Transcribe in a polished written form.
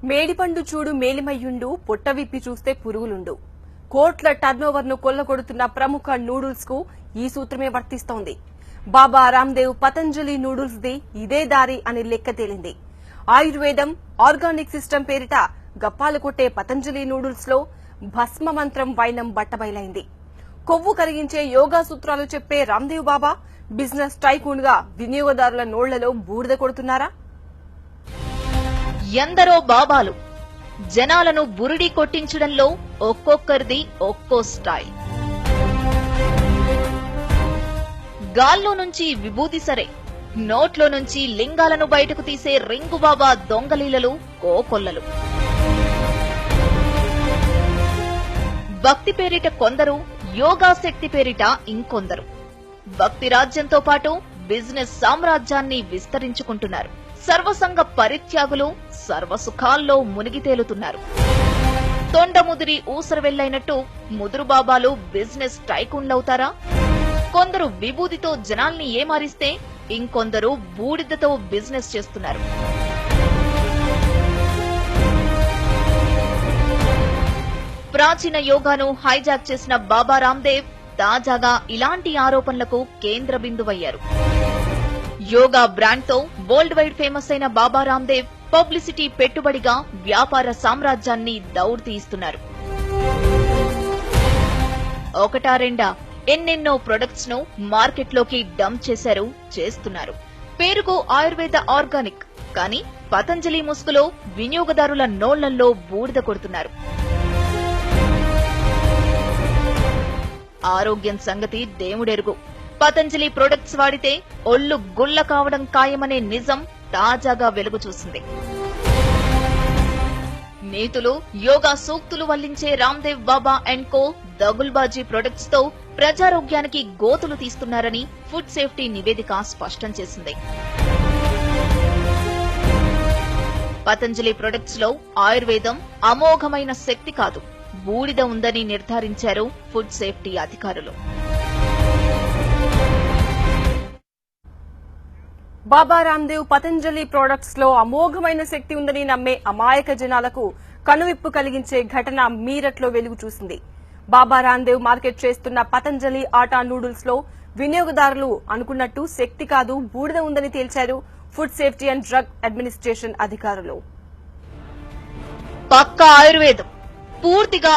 మేడిపండు చూడు మేలిమయ్యుండు పొట్ట విప్పి చూస్తే పురుగులుండు. కోట్ల టర్నోవర్ను కొల్లగొడుతున్న ప్రముఖ నూడిల్స్ కు ఈ సూత్రమే వర్తిస్తోంది. బాబా రామ్దేవ్ పతంజలి నూడిల్స్ ది ఇదే దారి అని లెక్క తేలింది. ఆయుర్వేదం ఆర్గానిక్ సిస్టమ్ పేరిట గప్పాలు కొట్టే పతంజలి నూడిల్స్ లో భస్మ మంత్రం వైనం బట్టబయలైంది. కొవ్వు కరిగించే యోగా సూత్రాలు చెప్పే రామ్దేవ్ బాబా బిజినెస్ టైకూన్ గా వినియోగదారుల నోళ్లలో బూడిద కొడుతున్నారా? ఎందరో బాబాలు జనాలను బురిడి కొట్టించడంలో ఒక్కొక్కరిది ఒక్కో స్టైల్. గాల్లో నుంచి విభూతి సరే, నోట్లో నుంచి లింగాలను బయటకు తీసే రింగు బాబా దొంగలీలలు కోకొల్లలు. భక్తి పేరిట కొందరు, యోగా శక్తి పేరిట ఇంకొందరు భక్తి రాజ్యంతో పాటు బిజినెస్ సామ్రాజ్యాన్ని విస్తరించుకుంటున్నారు. సర్వసంగ పరిత్యాగులు సర్వసుఖాల్లో మునిగి తేలుతున్నారు. తొండముదిరి ఊసరవెళ్లైనట్టు ముదురు బాబాలు బిజినెస్ టైకూన్లవుతారా? కొందరు విభూతితో జనాల్ని ఏమారిస్తే ఇంకొందరు బూడిదతో బిజినెస్ చేస్తున్నారు. ప్రాచీన యోగాను హైజాక్ చేసిన బాబా రామ్దేవ్ తాజాగా ఇలాంటి ఆరోపణలకు కేంద్ర బిందువయ్యారు. యోగా బ్రాండ్ తో వరల్డ్ వైడ్ ఫేమస్ అయిన బాబా రామ్దేవ్ పబ్లిసిటీ పెట్టుబడిగా వ్యాపార సామ్రాజ్యాన్ని దౌడు తీయిస్తున్నారు. ఒకటా రెండా ఎన్నెన్నో ప్రొడక్ట్స్ ను మార్కెట్లోకి డంప్ చేస్తున్నారు. పేరుకు ఆయుర్వేద ఆర్గానిక్, కానీ పతంజలి ముసుగులో వినియోగదారుల నోళ్లల్లో బూడిద కొడుతున్నారు. ఆరోగ్యం సంగతి దేవుడెరుగు. పతంజలి ప్రొడక్ట్స్ వాడితే ఒళ్లు గుల్ల కావడం ఖాయమనే నిజం తాజాగా వెలుగు చూసింది. నీతులు, యోగా సూక్తులు వల్లించే రామ్దేవ్ బాబా అండ్ కో దగుల్బాజీ ప్రొడక్ట్స్ తో ప్రజారోగ్యానికి గోతులు తీస్తున్నారని ఫుడ్ సేఫ్టీ నివేదిక స్పష్టం చేసింది. పతంజలి ప్రొడక్ట్స్ లో ఆయుర్వేదం అమోఘమైన శక్తి కాదు, బూడిద ఉందని నిర్ధారించారు ఫుడ్ సేఫ్టీ అధికారులు. బాబా రామ్దేవ్ పతంజలి ప్రొడక్ట్స్ లో అమోఘమైన శక్తి ఉందని నమ్మే అమాయక జనాలకు కనువిప్పు కలిగించే ఘటన మీరట్లో వెలుగు చూసింది. బాబా రామ్దేవ్ మార్కెట్ చేస్తున్న పతంజలి ఆటా నూడిల్స్ లో వినియోగదారులు అనుకున్నట్టు శక్తి కాదు, బూడిద ఉందని తేల్చారు food safety and drug administration అధికారులు. పక్కా ఆయుర్వేదం, పూర్తిగా